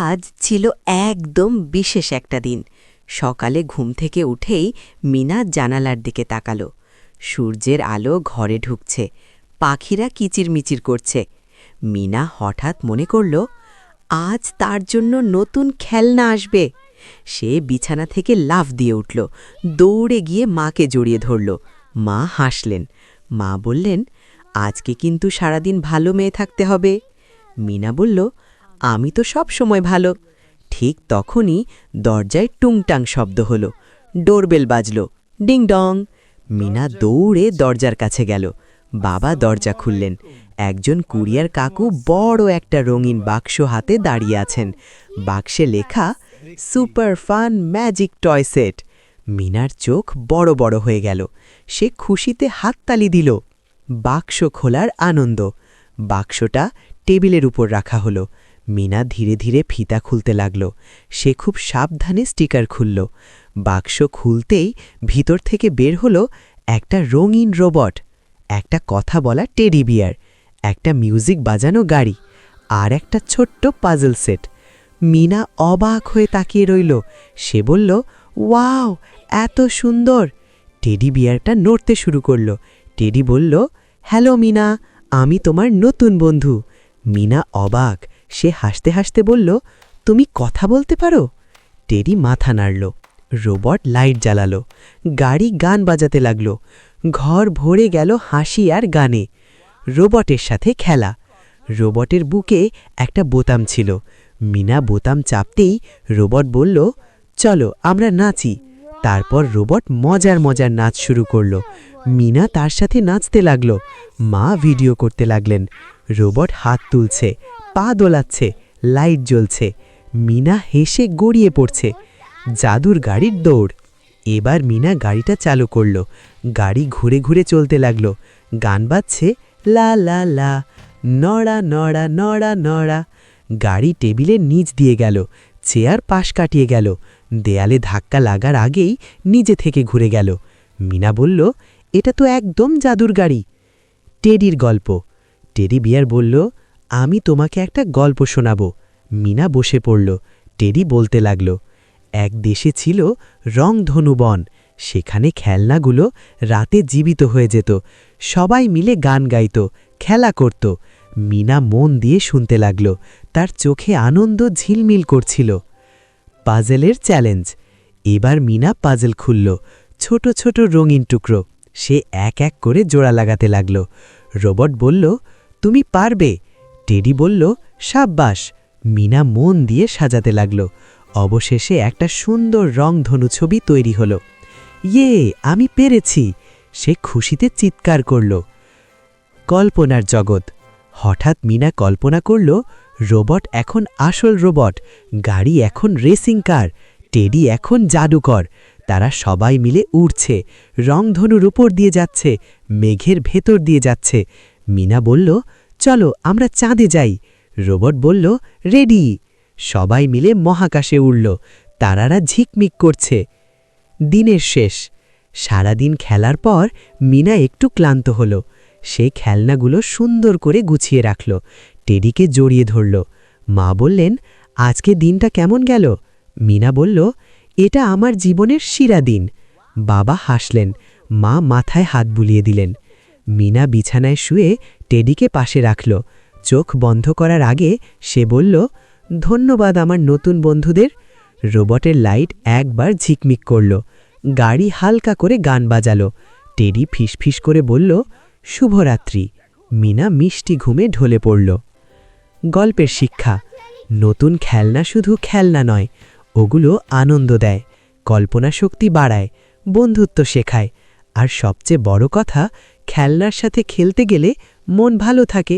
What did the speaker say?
আজ ছিল একদম বিশেষ একটা দিন। সকালে ঘুম থেকে উঠেই মিনা জানালার দিকে তাকালো। সূর্যের আলো ঘরে ঢুকছে, পাখিরা কিচিরমিচির করছে। মিনা হঠাৎ মনে করল, আজ তার জন্য নতুন খেলনা আসবে। সে বিছানা থেকে লাফ দিয়ে উঠল, দৌড়ে গিয়ে মাকে জড়িয়ে ধরল। মা হাসলেন। মা বললেন, আজকে কিন্তু সারাদিন ভালো মেয়ে থাকতে হবে। মিনা বলল, আমি তো সব সময় ভালো। ঠিক তখনই দরজায় টুংটাং শব্দ হল। ডোরবেল বাজল, ডিং ডং। মিনা দৌড়ে দরজার কাছে গেল। বাবা দরজা খুললেন। একজন কুরিয়ার কাকু বড় একটা রঙিন বাক্স হাতে দাঁড়িয়ে আছেন। বাক্সে লেখা super fun magic toy set. মিনার চোখ বড় বড় হয়ে গেল। সে খুশিতে হাততালি দিল। বাক্স খোলার আনন্দ। বাক্সটা টেবিলের উপর রাখা হলো। মিনা ধীরে ধীরে ফিতা খুলতে লাগল। সে খুব সাবধানে স্টিকার খুলল। বাক্স খুলতেই ভিতর থেকে বের হলো একটা রঙিন রোবট, একটা কথা বলা টেডি বিয়ার, একটা মিউজিক বাজানো গাড়ি, আর একটা ছোট্ট পাজল সেট। মিনা অবাক হয়ে তাকিয়ে রইল। সে বলল, ওয়াও, এত সুন্দর! টেডি বিয়ারটা নড়তে শুরু করল। টেডি বলল, হ্যালো মিনা, আমি তোমার নতুন বন্ধু। মিনা অবাক। সে হাসতে হাসতে বলল, তুমি কথা বলতে পারো? টেডি মাথা নাড়ল। রোবট লাইট জ্বালালো। গাড়ি গান বাজাতে লাগল। ঘর ভরে গেল হাসি আর গানে। রোবটের সাথে খেলা। রোবটের বুকে একটা বোতাম ছিল। মিনা বোতাম চাপতেই রোবট বলল, চলো আমরা নাচি। তারপর রোবট মজার মজার নাচ শুরু করল। মিনা তার সাথে নাচতে লাগল। মা ভিডিও করতে লাগলেন। রোবট হাত তুলছে, পা দোলাচ্ছে, লাইট জ্বলছে। মিনা হেসে গড়িয়ে পড়ছে। জাদুর গাড়ির দৌড়। এবার মিনা গাড়িটা চালু করল। গাড়ি ঘুরে ঘুরে চলতে লাগল। গান বাজছে, লা লা লা, নড়া নড়া নড়া নড়া। গাড়ি টেবিলের নিচ দিয়ে গেল, চেয়ার পাশ কাটিয়ে গেল। দেয়ালে ধাক্কা লাগার আগেই নিজে থেকে ঘুরে গেল। মিনা বলল, এটা তো একদম জাদুর গাড়ি। টেডির গল্প। টেডি বিয়ার বলল, আমি তোমাকে একটা গল্প শোনাব। মিনা বসে পড়ল। টেডি বলতে লাগল, এক দেশে ছিল রংধনু বন। সেখানে খেলনাগুলো রাতে জীবিত হয়ে যেত। সবাই মিলে গান গাইত, খেলা করত। মিনা মন দিয়ে শুনতে লাগল। তার চোখে আনন্দ ঝিলমিল করছিল। পাজেলের চ্যালেঞ্জ। এবার মিনা পাজেল খুলল। ছোট ছোট রঙিন টুকরো। সে এক এক করে জোড়া লাগাতে লাগল। রোবট বলল, তুমি পারবে। টেডি বলল, সাব্বাস। মিনা মন দিয়ে সাজাতে লাগল। অবশেষে একটা সুন্দর রংধনু ছবি তৈরি হলো। ইয়ে, আমি পেরেছি! সে খুশিতে চিৎকার করল। কল্পনার জগৎ। হঠাৎ মিনা কল্পনা করল, রোবট এখন আসল রোবট, গাড়ি এখন রেসিং কার, টেডি এখন জাদুকর। তারা সবাই মিলে উড়ছে, রংধনুর উপর দিয়ে যাচ্ছে, মেঘের ভেতর দিয়ে যাচ্ছে। মিনা বলল, চলো আমরা চাঁদে যাই। রোবট বলল, রেডি। সবাই মিলে মহাকাশে উড়ল। তারারা ঝিকমিক করছে। দিনের শেষ। সারাদিন খেলার পর মিনা একটু ক্লান্ত হল। সে খেলনাগুলো সুন্দর করে গুছিয়ে রাখল। টেডিকে জড়িয়ে ধরল। মা বললেন, আজকে দিনটা কেমন গেল? মিনা বলল, এটা আমার জীবনের সেরা দিন। বাবা হাসলেন। মা মাথায় হাত বুলিয়ে দিলেন। মিনা বিছানায় শুয়ে টেডিকে পাশে রাখল। চোখ বন্ধ করার আগে সে বলল, ধন্যবাদ আমার নতুন বন্ধুদের। রোবটের লাইট একবার ঝিকমিক করল। গাড়ি হালকা করে গান বাজালো। টেডি ফিসফিস করে বলল, শুভরাত্রি। মিনা মিষ্টি ঘুমে ঢলে পড়ল। গল্পের শিক্ষা। নতুন খেলনা শুধু খেলনা নয়, ওগুলো আনন্দ দেয়, কল্পনা শক্তি বাড়ায়, বন্ধুত্ব শেখায়, আর সবচেয়ে বড় কথা, খেলনার সাথে খেলতে গেলে মন ভালো থাকে।